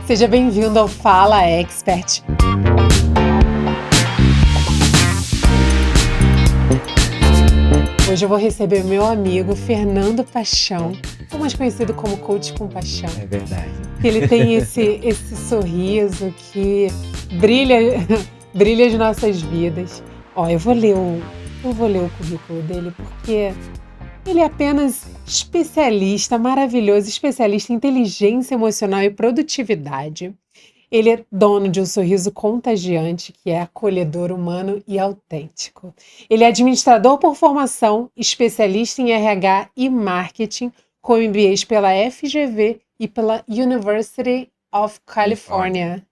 Seja bem-vindo ao Fala Expert. Hoje eu vou receber meu amigo Fernando Paixão, ou mais conhecido como Coach com Paixão. É verdade. Ele tem esse sorriso que brilha as nossas vidas. Ó, eu vou ler o currículo dele porque ele é apenas maravilhoso especialista em inteligência emocional e produtividade. Ele é dono de um sorriso contagiante, que é acolhedor, humano e autêntico. Ele é administrador por formação, especialista em RH e marketing, com MBAs pela FGV e pela University of California.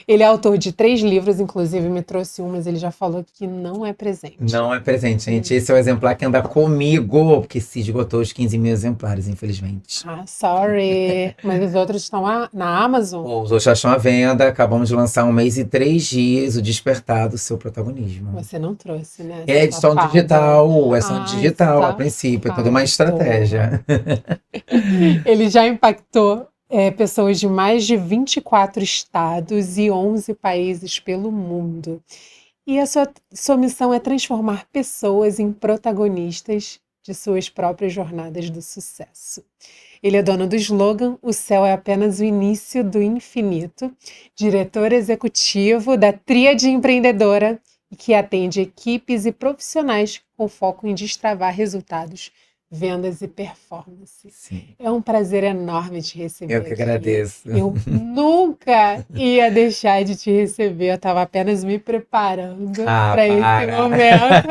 Ele é autor de 3 livros, inclusive me trouxe um, mas ele já falou que não é presente. Não é presente, gente. Esse é o exemplar que anda comigo, porque se esgotou os 15 mil exemplares, infelizmente. Ah, sorry. Mas os outros estão na Amazon? Os outros já estão à venda. Acabamos de lançar 1 mês e 3 dias, o Despertar do Seu Protagonismo. Você não trouxe, né? É edição digital, safado. a princípio, é toda uma estratégia. Ele já impactou pessoas de mais de 24 estados e 11 países pelo mundo. E a sua missão é transformar pessoas em protagonistas de suas próprias jornadas do sucesso. Ele é dono do slogan "O céu é apenas o início do infinito", diretor executivo da Tríade Empreendedora, que atende equipes e profissionais com foco em destravar resultados, vendas e performance. Sim. É um prazer enorme te receber. Eu que agradeço. Eu nunca ia deixar de te receber. Eu estava apenas me preparando para esse momento.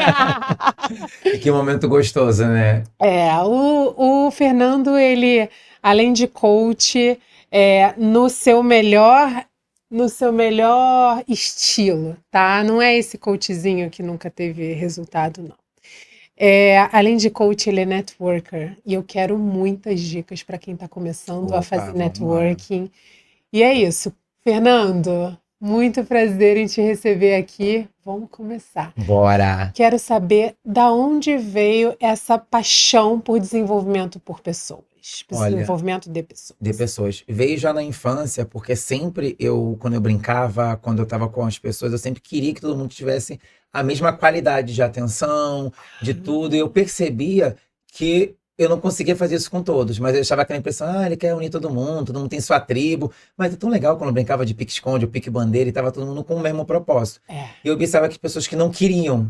Que momento gostoso, né? O Fernando, ele, além de coach, no seu melhor estilo, tá? Não é esse coachzinho que nunca teve resultado, não. Além de coach, ele é networker. E eu quero muitas dicas para quem está começando a fazer networking. E é isso. Fernando, muito prazer em te receber aqui. Vamos começar. Bora! Quero saber da onde veio essa paixão por desenvolvimento por pessoas. Desenvolvimento de pessoas. De pessoas. Veio já na infância, porque sempre quando eu brincava, quando eu estava com as pessoas, eu sempre queria que todo mundo tivesse a mesma qualidade de atenção, de tudo. E eu percebia que eu não conseguia fazer isso com todos, mas eu achava aquela impressão, ele quer unir todo mundo tem sua tribo. Mas é tão legal quando eu brincava de pique-esconde ou pique-bandeira e estava todo mundo com o mesmo propósito. E eu observava que pessoas que não queriam.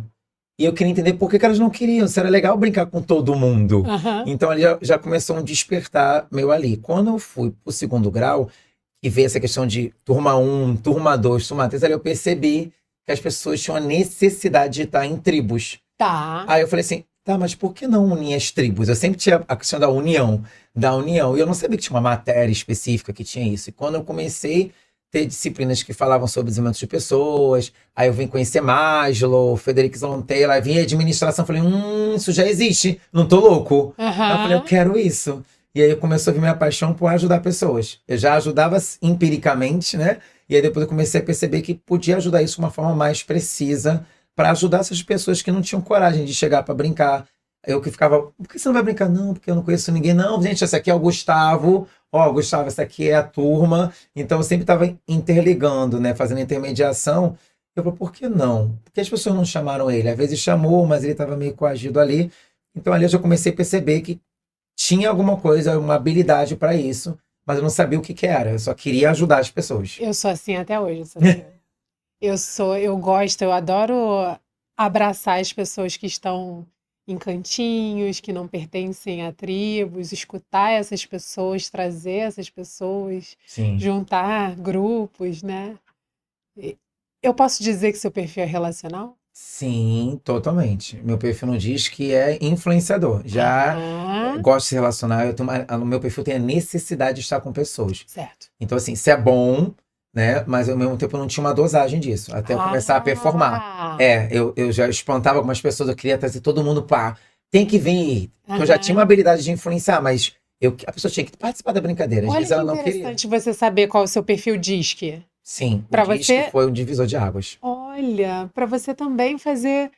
E eu queria entender por que elas não queriam, se era legal brincar com todo mundo. Uhum. Então ali já começou um despertar meu ali. Quando eu fui pro 2º grau e veio essa questão de turma 1, turma 2, turma 3, ali eu percebi que as pessoas tinham a necessidade de estar em tribos. Tá. Aí eu falei assim, mas por que não unir as tribos? Eu sempre tinha a questão da união. E eu não sabia que tinha uma matéria específica que tinha isso. E quando eu comecei ter disciplinas que falavam sobre desenvolvimento de pessoas, aí eu vim conhecer Maslow, Frederick Taylor, aí vim administração, falei, isso já existe, não tô louco. Uhum. Aí eu falei, eu quero isso. E aí começou a vir minha paixão por ajudar pessoas. Eu já ajudava empiricamente, né? E aí depois eu comecei a perceber que podia ajudar isso de uma forma mais precisa para ajudar essas pessoas que não tinham coragem de chegar para brincar. Eu que ficava, por que você não vai brincar? Não, porque eu não conheço ninguém. Não, gente, esse aqui é o Gustavo. Gustavo, essa aqui é a turma. Então eu sempre estava interligando, né? Fazendo intermediação. Eu falei, por que não? Por que as pessoas não chamaram ele? Às vezes chamou, mas ele estava meio coagido ali. Então ali eu já comecei a perceber que tinha alguma coisa, uma habilidade para isso, mas eu não sabia o que era. Eu só queria ajudar as pessoas. Eu sou assim até hoje. Eu adoro abraçar as pessoas que estão em cantinhos, que não pertencem a tribos, escutar essas pessoas, trazer essas pessoas, Sim. juntar grupos, né? Eu posso dizer que seu perfil é relacional? Sim, totalmente. Meu perfil não diz que é influenciador. Já gosto de se relacionar. No meu perfil tem a necessidade de estar com pessoas. Certo. Então, assim, se é bom, né? Mas ao mesmo tempo eu não tinha uma dosagem disso. Até eu começar a performar. Eu já espantava algumas pessoas, eu queria trazer todo mundo para. Tem que vir. Porque eu já tinha uma habilidade de influenciar, mas a pessoa tinha que participar da brincadeira. Às vezes ela não queria. Olha que interessante você saber qual é o seu perfil DISC. Sim, pra o DISC foi um divisor de águas. Olha, para você também fazer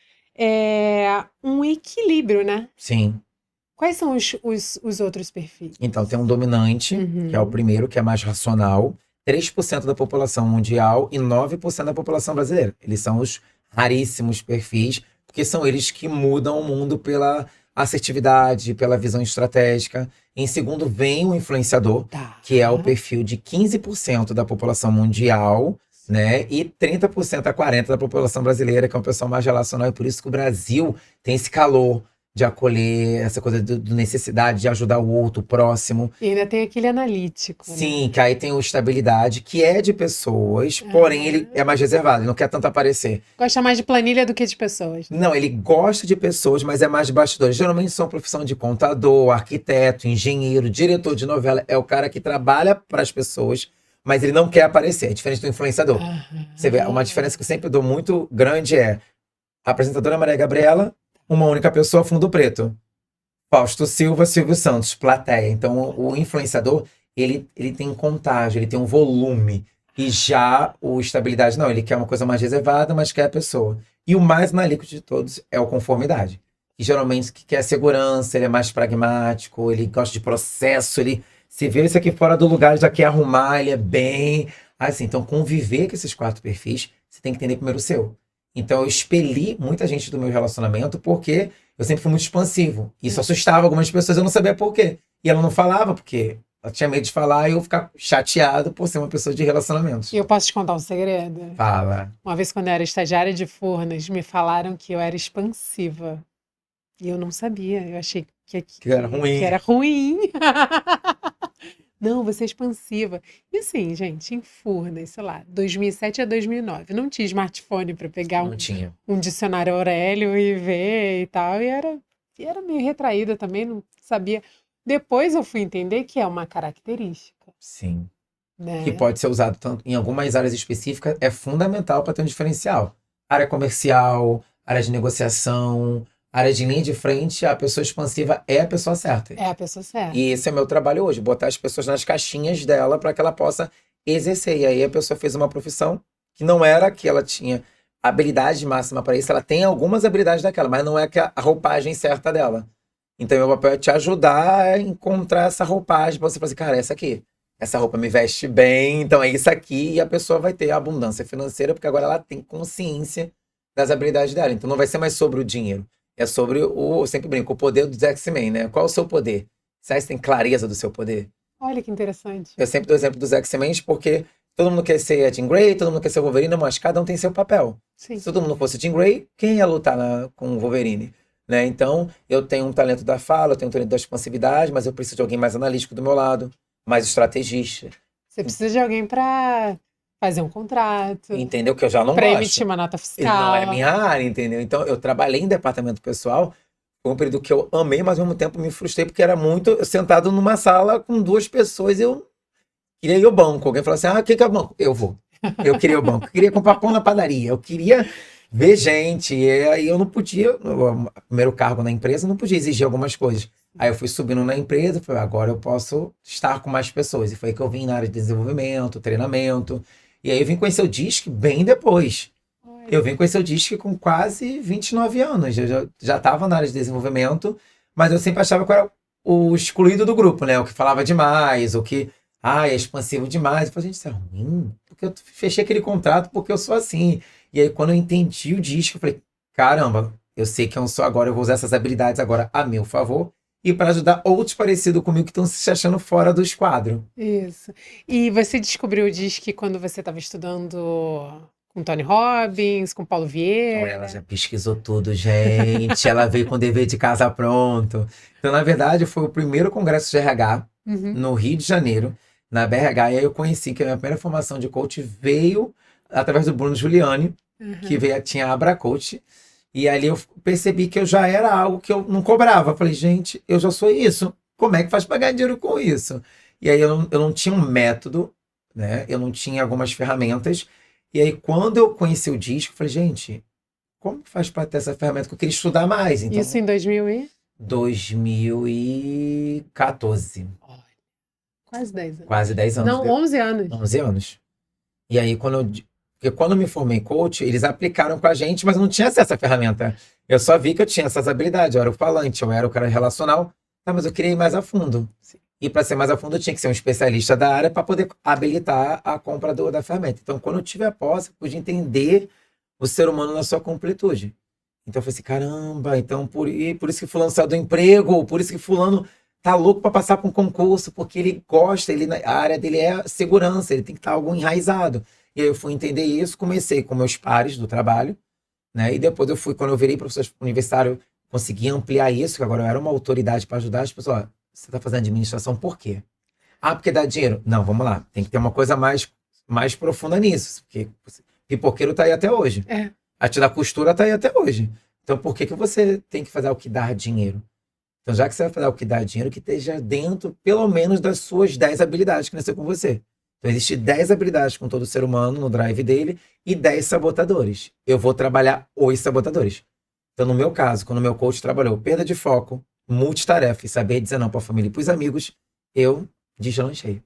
um equilíbrio, né? Sim. Quais são os outros perfis? Então, tem um dominante, que é o primeiro, que é mais racional. 3% da população mundial e 9% da população brasileira. Eles são os raríssimos perfis, porque são eles que mudam o mundo pela assertividade, pela visão estratégica. Em segundo, vem o influenciador, Tá. que é o perfil de 15% da população mundial, né? E 30% a 40% da população brasileira, que é um pessoal mais relacional. E por isso que o Brasil tem esse calor de acolher, essa coisa do necessidade de ajudar o outro, o próximo. E ainda tem aquele analítico, né? Sim, que aí tem o estabilidade, que é de pessoas, porém ele é mais reservado, ele não quer tanto aparecer. Gosta mais de planilha do que de pessoas, né? Não, ele gosta de pessoas, mas é mais de bastidores. Geralmente são profissão de contador, arquiteto, engenheiro, diretor de novela. É o cara que trabalha para as pessoas, mas ele não quer aparecer. É diferente do influenciador. Você vê, uma diferença que eu sempre dou muito grande é a apresentadora Maria Gabriela, uma única pessoa, fundo preto. Fausto Silva, Silvio Santos, plateia. Então, o influenciador, ele tem contagem, ele tem um volume. E já o estabilidade, não, ele quer uma coisa mais reservada, mas quer a pessoa. E o mais analítico de todos é o conformidade. Que geralmente que quer segurança, ele é mais pragmático, ele gosta de processo, ele se vê isso aqui fora do lugar, já quer arrumar, ele é bem... Assim, então, conviver com esses 4 perfis, você tem que entender primeiro o seu. Então, eu expeli muita gente do meu relacionamento porque eu sempre fui muito expansivo. Isso assustava algumas pessoas, eu não sabia por quê. E ela não falava porque ela tinha medo de falar e eu ficar chateado por ser uma pessoa de relacionamentos. E eu posso te contar um segredo? Fala. Uma vez, quando eu era estagiária de Furnas, me falaram que eu era expansiva. E eu não sabia. Eu achei Que era ruim. que era ruim. Não, você é expansiva. E assim, gente, em Furnas, sei lá, 2007 a 2009, não tinha smartphone para pegar Não tinha. um dicionário Aurélio e ver e tal. E era meio retraída também, não sabia. Depois eu fui entender que é uma característica, Sim. né? Que pode ser usado tanto em algumas áreas específicas, é fundamental para ter um diferencial. Área comercial, área de negociação, área de linha de frente, a pessoa expansiva é a pessoa certa. É a pessoa certa. E esse é o meu trabalho hoje, botar as pessoas nas caixinhas dela para que ela possa exercer. E aí a pessoa fez uma profissão que não era que ela tinha habilidade máxima para isso, ela tem algumas habilidades daquela, mas não é que a roupagem certa dela. Então, meu papel é te ajudar a encontrar essa roupagem para você fazer, cara, essa roupa me veste bem, então é isso aqui, e a pessoa vai ter a abundância financeira, porque agora ela tem consciência das habilidades dela. Então, não vai ser mais sobre o dinheiro, é sobre eu sempre brinco, o poder dos X-Men, né? Qual é o seu poder? Você tem clareza do seu poder? Olha que interessante. Eu sempre dou o exemplo dos X-Men porque todo mundo quer ser a Jean Grey, todo mundo quer ser o Wolverine, mas cada um tem seu papel. Sim. Se todo mundo fosse Jean Grey, quem ia lutar com o Wolverine? Né? Então, eu tenho um talento da fala, eu tenho um talento da expansividade, mas eu preciso de alguém mais analítico do meu lado, mais estrategista. Você precisa de alguém para fazer um contrato, Entendeu? Que eu já não para gosto. emitir uma nota Não fiscal. é minha área, entendeu? Então, eu trabalhei em departamento pessoal, foi um período que eu amei, mas ao mesmo tempo me frustrei, porque era muito sentado numa sala com 2 pessoas, eu queria ir ao banco. Alguém falou assim, o que é o banco? Eu vou. Eu queria ir ao banco. Eu queria comprar pão na padaria. Eu queria ver gente. E aí eu não podia, o primeiro cargo na empresa, não podia exigir algumas coisas. Aí eu fui subindo na empresa, falei, agora eu posso estar com mais pessoas. E foi aí que eu vim na área de desenvolvimento, treinamento. E aí eu vim conhecer o DISC bem depois. Eu vim conhecer o DISC com quase 29 anos. Eu já estava na área de desenvolvimento, mas eu sempre achava que eu era o excluído do grupo, né? O que falava demais, o que é expansivo demais. Eu falei, gente, isso é ruim? Porque eu fechei aquele contrato porque eu sou assim. E aí, quando eu entendi o DISC, eu falei, caramba, eu sei que eu não sou agora, eu vou usar essas habilidades agora a meu favor e para ajudar outros parecidos comigo que estão se achando fora do esquadro. Isso. E você descobriu o DISC quando você estava estudando com Tony Robbins, com Paulo Vieira? Ela já pesquisou tudo, gente. Ela veio com o dever de casa pronto. Então, na verdade, foi o primeiro congresso de RH no Rio de Janeiro, na BRH. E aí eu conheci que a minha primeira formação de coach veio através do Bruno Giuliani, que tinha a Abra Coach. E ali eu percebi que eu já era algo que eu não cobrava. Eu falei, gente, eu já sou isso. Como é que faz para ganhar dinheiro com isso? E aí eu não tinha um método, né? Eu não tinha algumas ferramentas. E aí, quando eu conheci o DISC, eu falei, gente, como que faz para ter essa ferramenta? Que eu queria estudar mais. Então, Isso em 2014. Quase 10 anos. Quase 10 anos. Não, 11 anos. 11 anos. E aí, porque quando eu me formei coach, eles aplicaram com a gente, mas eu não tinha acesso à ferramenta. Eu só vi que eu tinha essas habilidades. Eu era o falante, eu era o cara relacional. Mas eu queria ir mais a fundo. Sim. E para ser mais a fundo, eu tinha que ser um especialista da área para poder habilitar a compra da ferramenta. Então, quando eu tive a posse, eu pude entender o ser humano na sua completude. Então, eu falei assim, caramba, então por isso que fulano saiu do emprego, por isso que fulano tá louco para passar por um concurso, porque ele gosta, a área dele é segurança, ele tem que estar algo enraizado. E aí eu fui entender isso, comecei com meus pares do trabalho, né? E depois quando eu virei professor universitário, consegui ampliar isso, que agora eu era uma autoridade para ajudar as pessoas. Ó, você está fazendo administração por quê? Ah, porque dá dinheiro? Não, vamos lá. Tem que ter uma coisa mais profunda nisso. Porque pipoqueiro tá aí até hoje. É. A arte da costura tá aí até hoje. Então, por que você tem que fazer o que dá dinheiro? Então, já que você vai fazer o que dá dinheiro, que esteja dentro, pelo menos, das suas 10 habilidades que nasceu com você. Então, existem 10 habilidades com todo ser humano no drive dele e 10 sabotadores. Eu vou trabalhar os sabotadores. Então, no meu caso, quando o meu coach trabalhou perda de foco, multitarefa e saber dizer não para a família e para os amigos, eu deslanchei.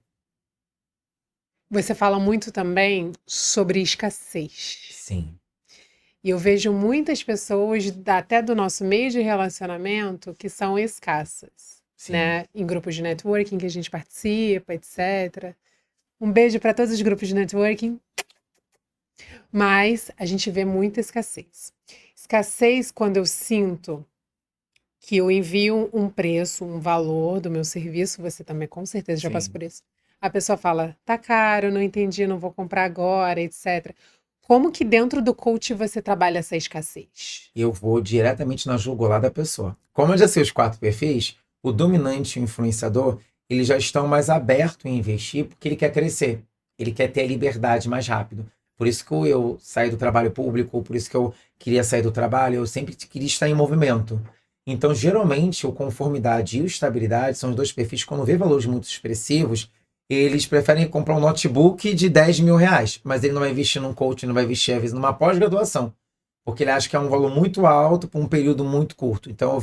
Você fala muito também sobre escassez. Sim. E eu vejo muitas pessoas, até do nosso meio de relacionamento, que são escassas, Sim. né? Em grupos de networking que a gente participa, etc. Um beijo para todos os grupos de networking. Mas a gente vê muita escassez. Escassez quando eu sinto que eu envio um preço, um valor do meu serviço, você também com certeza já Sim. passou por isso. A pessoa fala, tá caro, não entendi, não vou comprar agora, etc. Como que dentro do coach você trabalha essa escassez? Eu vou diretamente na jugular da pessoa. Como eu já sei os 4 perfis, o dominante e o influenciador, eles já estão mais abertos em investir porque ele quer crescer. Ele quer ter a liberdade mais rápido. Por isso que eu saí do trabalho público, por isso que eu queria sair do trabalho, eu sempre queria estar em movimento. Então, geralmente, o conformidade e o estabilidade são os 2 perfis. Quando vê valores muito expressivos, eles preferem comprar um notebook de 10 mil reais, mas ele não vai investir num coach, não vai investir, às vezes, numa pós-graduação, porque ele acha que é um valor muito alto por um período muito curto. Então,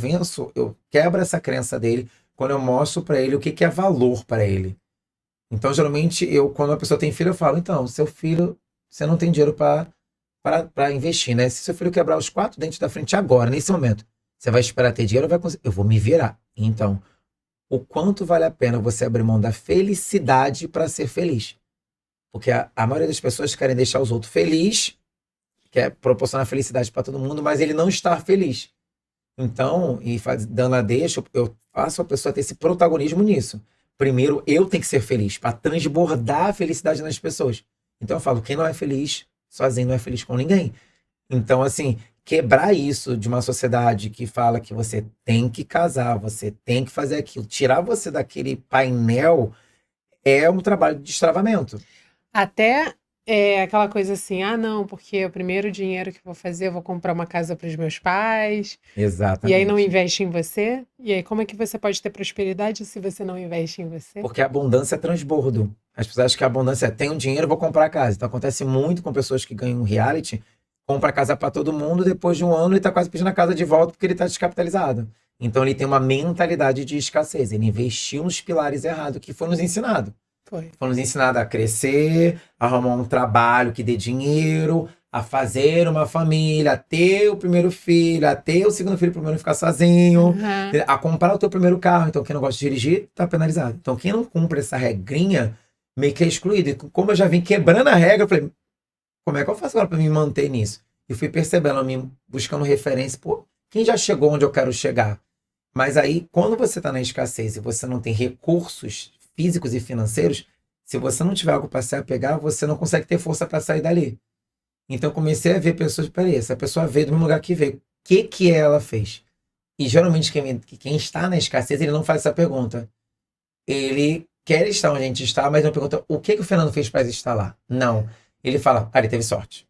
eu quebro essa crença dele quando eu mostro para ele o que é valor para ele. Então, geralmente, quando a pessoa tem filho, eu falo, então, seu filho, você não tem dinheiro para investir, né? Se seu filho quebrar os 4 dentes da frente agora, nesse momento, você vai esperar ter dinheiro ou vai conseguir? Eu vou me virar. Então, o quanto vale a pena você abrir mão da felicidade para ser feliz? Porque a maioria das pessoas querem deixar os outros felizes, quer proporcionar felicidade para todo mundo, mas ele não está feliz. Então, dando a deixa, eu faço a pessoa ter esse protagonismo nisso. Primeiro, eu tenho que ser feliz, para transbordar a felicidade nas pessoas. Então, eu falo, quem não é feliz, sozinho não é feliz com ninguém. Então, assim, quebrar isso de uma sociedade que fala que você tem que casar, você tem que fazer aquilo, tirar você daquele painel é um trabalho de destravamento. Até aquela coisa assim, ah, não, porque o primeiro dinheiro que eu vou fazer, eu vou comprar uma casa para os meus pais. Exatamente. E aí não investe em você? E aí como é que você pode ter prosperidade se você não investe em você? Porque a abundância é transbordo. As pessoas acham que a abundância é tenho dinheiro, vou comprar casa. Então acontece muito com pessoas que ganham reality, compra casa para todo mundo, depois de um ano ele está quase pedindo a casa de volta porque ele está descapitalizado. Então ele tem uma mentalidade de escassez. Ele investiu nos pilares errados que foi nos ensinado. Foi. Foi nos ensinado a crescer, a arrumar um trabalho que dê dinheiro, a fazer uma família, a ter o primeiro filho, a ter o segundo filho para o primeiro ficar sozinho, Uhum. a comprar o teu primeiro carro. Então quem não gosta de dirigir está penalizado. Então quem não cumpre essa regrinha meio que é excluído. E como eu já vim quebrando a regra, eu falei, como é que eu faço agora para me manter nisso? E fui percebendo, buscando referência, pô, quem já chegou onde eu quero chegar? Mas aí, quando você está na escassez e você não tem recursos físicos e financeiros, se você não tiver algo para se apegar, você não consegue ter força para sair dali. Então, eu comecei a ver pessoas, peraí, essa pessoa veio do mesmo lugar que veio. O que ela fez? E, geralmente, quem está na escassez, ele não faz essa pergunta. Ele quer estar onde a gente está, mas não pergunta o que o Fernando fez para estar lá. Não. Ele fala, ele teve sorte.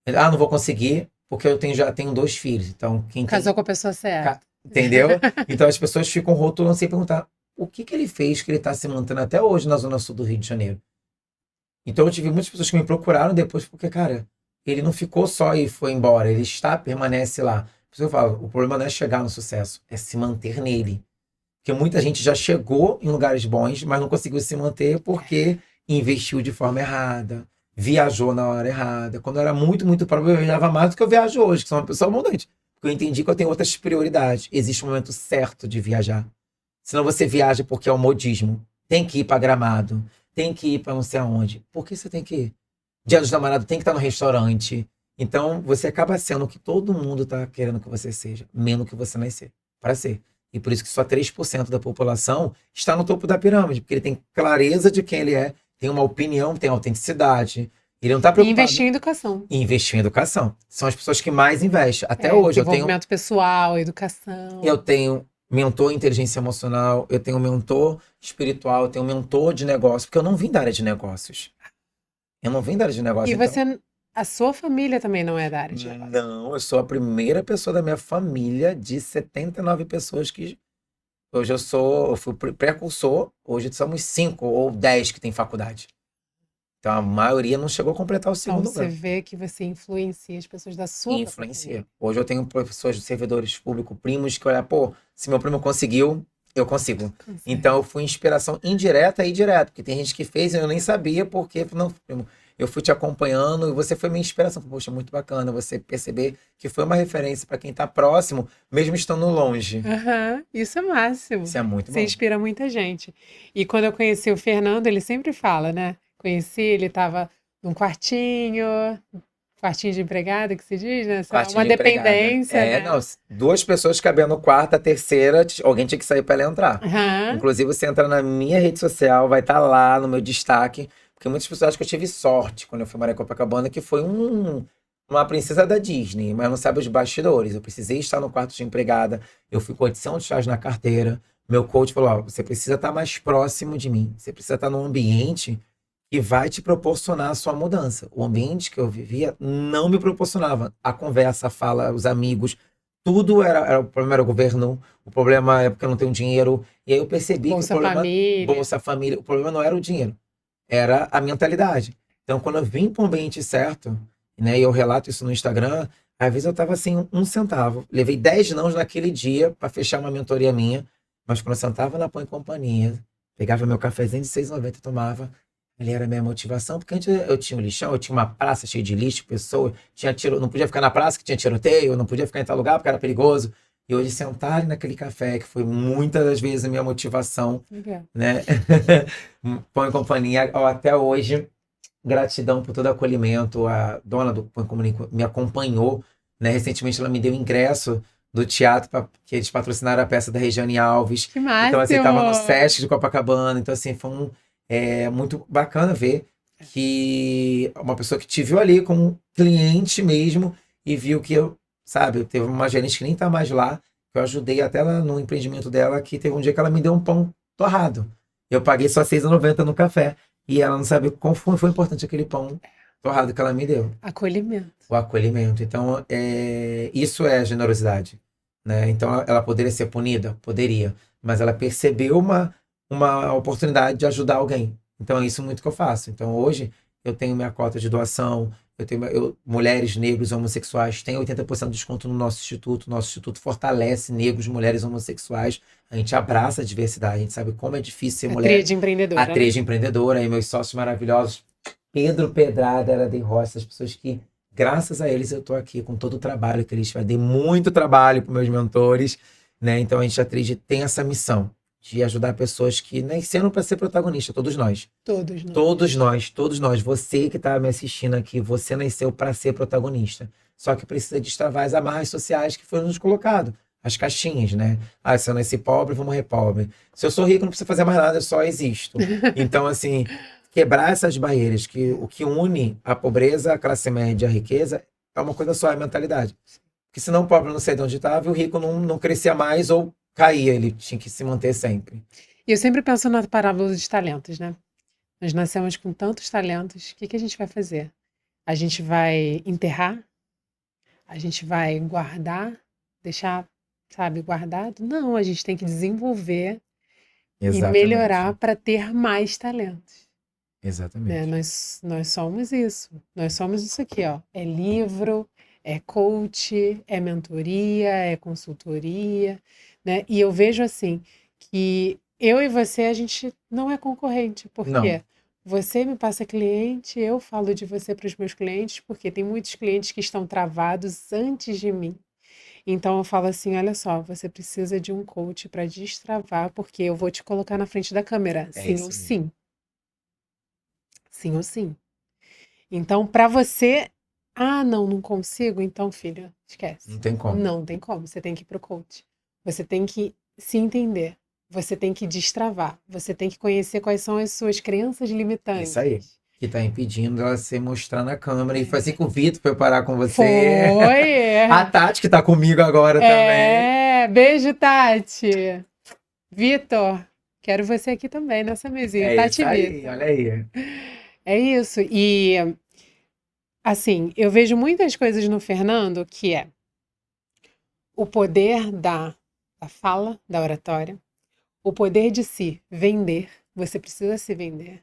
Ele, não vou conseguir, porque eu já tenho 2 filhos. Então, Casou com a pessoa certa. Entendeu? Então, as pessoas ficam rotulando sem perguntar o que ele fez que ele está se mantendo até hoje na Zona Sul do Rio de Janeiro. Então, eu tive muitas pessoas que me procuraram depois, porque, cara, ele não ficou só e foi embora, ele permanece lá. Por isso eu falo, o problema não é chegar no sucesso, é se manter nele. Porque muita gente já chegou em lugares bons, mas não conseguiu se manter porque investiu de forma errada, viajou na hora errada. Quando eu era muito, muito pobre, eu viajava mais do que eu viajo hoje, que sou uma pessoa abundante. Porque eu entendi que eu tenho outras prioridades. Existe um momento certo de viajar. Senão você viaja porque é o modismo. Tem que ir para Gramado, tem que ir para não sei aonde. Por que você tem que ir? Dia dos Namorados tem que estar no restaurante. Então, você acaba sendo o que todo mundo está querendo que você seja, menos que você nascer, para ser. E por isso que só 3% da população está no topo da pirâmide, porque ele tem clareza de quem ele é, tem uma opinião, tem autenticidade. Ele não está E preocupado investir em educação. em investir em educação. São as pessoas que mais investem. Até hoje, Desenvolvimento pessoal, educação. eu tenho mentor em inteligência emocional, eu tenho mentor espiritual, eu tenho mentor de negócio, porque eu não vim da área de negócios. Eu não vim da área de E negócio, então. você, a sua família também não é da área de negócio. Não, eu sou a primeira pessoa da minha família de 79 pessoas que hoje eu fui precursor, hoje somos 5 ou 10 que tem faculdade. Então a maioria não chegou a completar o Então segundo você grau. vê que você influencia as pessoas da sua própria família. Influencia. Hoje eu tenho professores, servidores públicos, primos que olham, pô, se meu primo conseguiu, eu consigo. Consegue. Então eu fui inspiração indireta e direta, porque tem gente que fez e eu nem sabia porque, não, primo, eu fui te acompanhando e você foi minha inspiração. Poxa, muito bacana você perceber que foi uma referência para quem está próximo, mesmo estando longe. Aham, isso é máximo. Isso é muito Você bom. inspira muita gente. E quando eu conheci o Fernando, ele sempre fala, né? Conheci, ele estava num quartinho de empregada, que se diz, né? Sei lá, Quartinho uma de empregada. dependência, É, né? não, 2 pessoas cabendo no quarto, a terceira, alguém tinha que sair para ela entrar. Aham. Inclusive, você entra na minha rede social, vai estar lá no meu destaque, porque muitas pessoas acham que eu tive sorte quando eu fui morar em Copacabana, que foi uma princesa da Disney, mas não sabe os bastidores. Eu precisei estar no quarto de empregada, eu fui com R$ 800 na carteira. Meu coach falou: ó, você precisa estar mais próximo de mim, você precisa estar num ambiente que vai te proporcionar a sua mudança. O ambiente que eu vivia não me proporcionava. A conversa, a fala, os amigos, tudo o problema era o governo, o problema é porque eu não tenho dinheiro. E aí eu percebi que o Bolsa problema, Família. Bolsa Família, o problema não era o dinheiro, era a mentalidade. Então, quando eu vim para o ambiente certo, né, e eu relato isso no Instagram, às vezes eu estava sem um centavo. Levei 10 nãos naquele dia para fechar uma mentoria minha, mas quando eu sentava na Pão e Companhia, pegava meu cafezinho de 6,90 e tomava, ali era a minha motivação, porque antes eu tinha um lixão, eu tinha uma praça cheia de lixo, pessoas, tinha tiro, não podia ficar na praça que tinha tiroteio, não podia ficar em tal lugar porque era perigoso. E hoje sentar ali naquele café, que foi muitas das vezes a minha motivação, Legal. né? Pão e Companhia, ó, até hoje, gratidão por todo o acolhimento. A dona do Pão e Companhia me acompanhou, né? Recentemente ela me deu ingresso do teatro, que eles patrocinaram a peça da Regiane Alves. Que Então, assim, estava no máximo! Sesc de Copacabana. Então, assim, foi muito bacana ver que uma pessoa que te viu ali como cliente mesmo e viu que eu, sabe, teve uma gerente que nem tá mais lá, que eu ajudei até ela no empreendimento dela, que teve um dia que ela me deu um pão torrado. Eu paguei só R$ 6,90 no café. E ela não sabe como foi importante aquele pão torrado que ela me deu. Acolhimento. O acolhimento. Então, isso é generosidade, né? Então, ela poderia ser punida? Poderia. Mas ela percebeu uma oportunidade de ajudar alguém. Então, é isso muito que eu faço. Então, hoje, eu tenho minha cota de doação, mulheres, negros, homossexuais, têm 80% de desconto no nosso instituto. Nosso instituto fortalece negros, mulheres, homossexuais. A gente abraça a diversidade, a gente sabe como é difícil ser A mulher. tríade empreendedora, A tríade empreendedora, e meus sócios maravilhosos, Pedro Pedrada, era de Roça, as pessoas que, graças a eles, eu estou aqui com todo o trabalho que eles fazem. Dei muito trabalho para meus mentores, né? Então a gente, a tríade, tem essa missão de ajudar pessoas que nasceram para ser protagonista, todos nós. Todos nós. Todos nós, todos nós. Você que está me assistindo aqui, você nasceu para ser protagonista. Só que precisa destravar as amarras sociais que foram nos colocadas. As caixinhas, né? Ah, se eu nasci pobre, vou morrer pobre. Se eu sou rico, não preciso fazer mais nada, eu só existo. Então, assim, quebrar essas barreiras, que o que une a pobreza, a classe média, a riqueza, é uma coisa só, é a mentalidade. Porque senão o pobre não sei de onde estava e o rico não crescia mais ou caía, ele tinha que se manter sempre. E eu sempre penso na parábola dos talentos, né? Nós nascemos com tantos talentos, o que que a gente vai fazer? A gente vai enterrar? A gente vai guardar? Deixar, sabe, guardado? Não, a gente tem que desenvolver e melhorar para ter mais talentos. Né? Exatamente. Nós somos isso. Nós somos isso aqui, ó. É livro, é coach, é mentoria, é consultoria, né? E eu vejo assim que eu e você, a gente não é concorrente, Não. porque você me passa cliente, eu falo de você para os meus clientes, porque tem muitos clientes que estão travados antes de mim. Então eu falo assim, olha só, você precisa de um coach para destravar, porque eu vou te colocar na frente da câmera, É sim isso ou mesmo. sim. Sim ou sim. Então, para você, não consigo, então, filha, esquece. Não tem como. Não tem como, você tem que ir pro coach. Você tem que se entender. Você tem que destravar. Você tem que conhecer quais são as suas crenças Isso aí. limitantes. Que tá impedindo ela se mostrar na câmera. E foi assim É. que o Vitor foi parar com você. Foi! A Tati, que tá comigo agora também. Beijo, Tati. Vitor, quero você aqui também nessa mesinha. É Tati isso e aí, Vitor. olha aí. É isso. E, assim, eu vejo muitas coisas no Fernando que é o poder da fala, da oratória, o poder de se vender, você precisa se vender,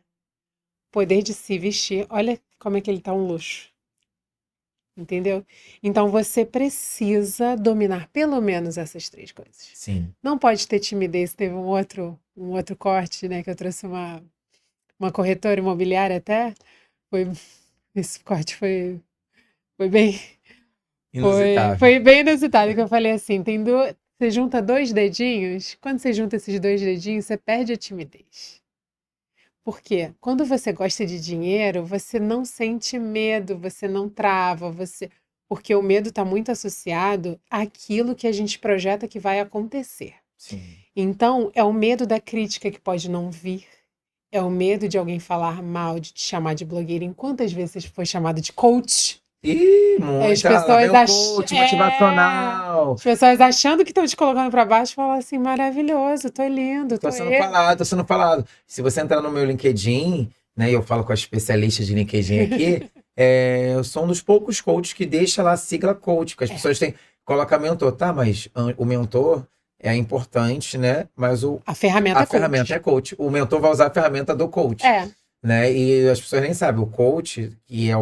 o poder de se vestir, olha como é que ele tá um luxo, entendeu? Então você precisa dominar pelo menos essas três coisas. Sim. Não pode ter timidez, teve um outro corte, né, que eu trouxe uma corretora imobiliária até, foi, esse corte foi bem Inusitável. foi bem inusitado que eu falei assim, você junta dois dedinhos, quando você junta esses dois dedinhos, você perde a timidez. Por quê? Quando você gosta de dinheiro, você não sente medo, você não trava, porque o medo está muito associado àquilo que a gente projeta que vai acontecer. Sim. Então, é o medo da crítica que pode não vir, é o medo de alguém falar mal, de te chamar de blogueira. Em quantas vezes você foi chamado de coach? Ih, As muita. Lá vem pessoas, o coach motivacional. as pessoas achando que estão te colocando para baixo, falam assim, maravilhoso, tô lindo, Tô tô sendo eu. falado, tô sendo falado. Se você entrar no meu LinkedIn, né, e eu falo com as especialistas de LinkedIn aqui, eu sou um dos poucos coaches que deixa lá a sigla coach, porque as pessoas têm, coloca mentor, tá, mas o mentor é importante, né, mas A ferramenta a é ferramenta coach. é coach. O mentor vai usar a ferramenta do coach, É, né, e as pessoas nem sabem, o coach, que é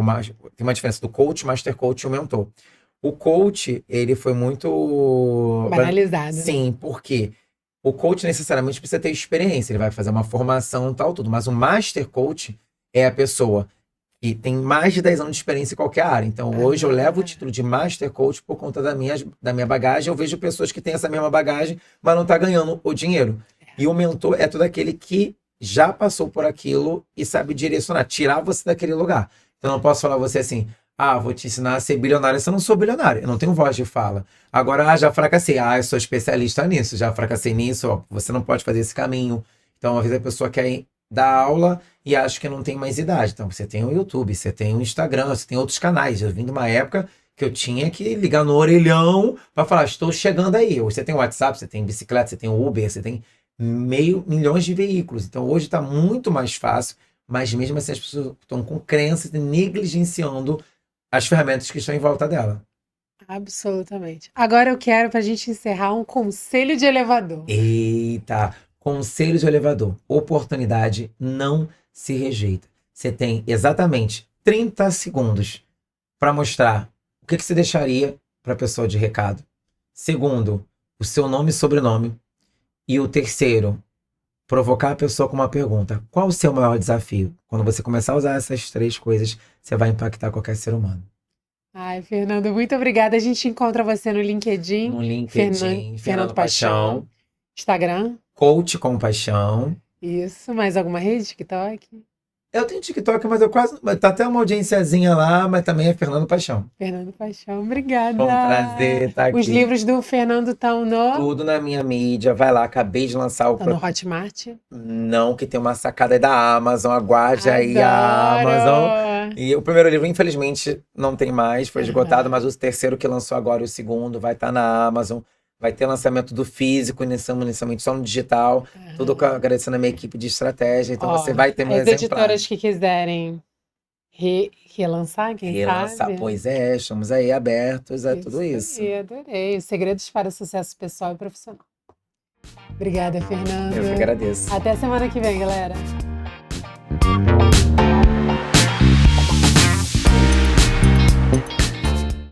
tem uma diferença do coach, master coach e o mentor. O coach, ele foi muito... banalizado, né? Sim, por quê? O coach necessariamente precisa ter experiência, ele vai fazer uma formação e tal, tudo. Mas o master coach é a pessoa que tem mais de 10 anos de experiência em qualquer área. Então, hoje eu levo o Ah, título de master coach por conta da minha bagagem. Eu vejo pessoas que têm essa mesma bagagem, mas não estão ganhando o dinheiro. E o mentor é todo aquele que já passou por aquilo e sabe direcionar, tirar você daquele lugar. Então, eu não posso falar a você assim, vou te ensinar a ser bilionário se eu não sou bilionário. Eu não tenho voz de fala. Agora, já fracassei. Eu sou especialista nisso, já fracassei nisso. Ó, você não pode fazer esse caminho. Então, às vezes a pessoa quer dar aula e acha que não tem mais idade. Então, você tem o YouTube, você tem o Instagram, você tem outros canais. Eu vim de uma época que eu tinha que ligar no orelhão para falar, estou chegando aí. Hoje você tem o WhatsApp, você tem bicicleta, você tem o Uber, você tem milhões de veículos. Então, hoje está muito mais fácil, mas mesmo assim as pessoas estão com crenças e negligenciando as ferramentas que estão em volta dela. absolutamente. Agora eu quero, pra gente encerrar, um conselho de elevador. Eita! Conselho de elevador. Oportunidade não se rejeita. Você tem exatamente 30 segundos para mostrar o que você deixaria para a pessoa de recado. Segundo, o seu nome e sobrenome. E o terceiro, provocar a pessoa com uma pergunta. Qual o seu maior desafio? Quando você começar a usar essas três coisas, você vai impactar qualquer ser humano. Ai, Fernando, muito obrigada. A gente encontra você no LinkedIn, No LinkedIn, Fernando Fernando Paixão, Paixão, Instagram, Coach com Paixão. isso. Mais alguma rede? TikTok? Eu tenho TikTok, mas eu quase. Tá até uma audiênciazinha lá, mas também é Fernando Paixão. Fernando Paixão, Foi um obrigada. prazer estar Os aqui. livros do Fernando Tudo na minha mídia. Vai lá, acabei de lançar o. estão no Hotmart. Não, que tem uma sacada aí da Amazon. Aguarde aí a Amazon. Adoro! E o primeiro livro, infelizmente, não tem mais, foi esgotado, Aham. mas o terceiro que lançou agora, e o segundo, vai estar na Amazon. Vai ter lançamento do físico, inicialmente só no digital. Tudo Aham. agradecendo a minha equipe de estratégia. Então Ó, você vai ter meu as exemplar. editoras que quiserem relançar, quem Relançar. sabe? Pois é, estamos aí abertos a tudo Isso isso. aí, adorei. Segredos para o sucesso pessoal e profissional. Obrigada, Eu que Fernando. agradeço. Até semana que vem, galera.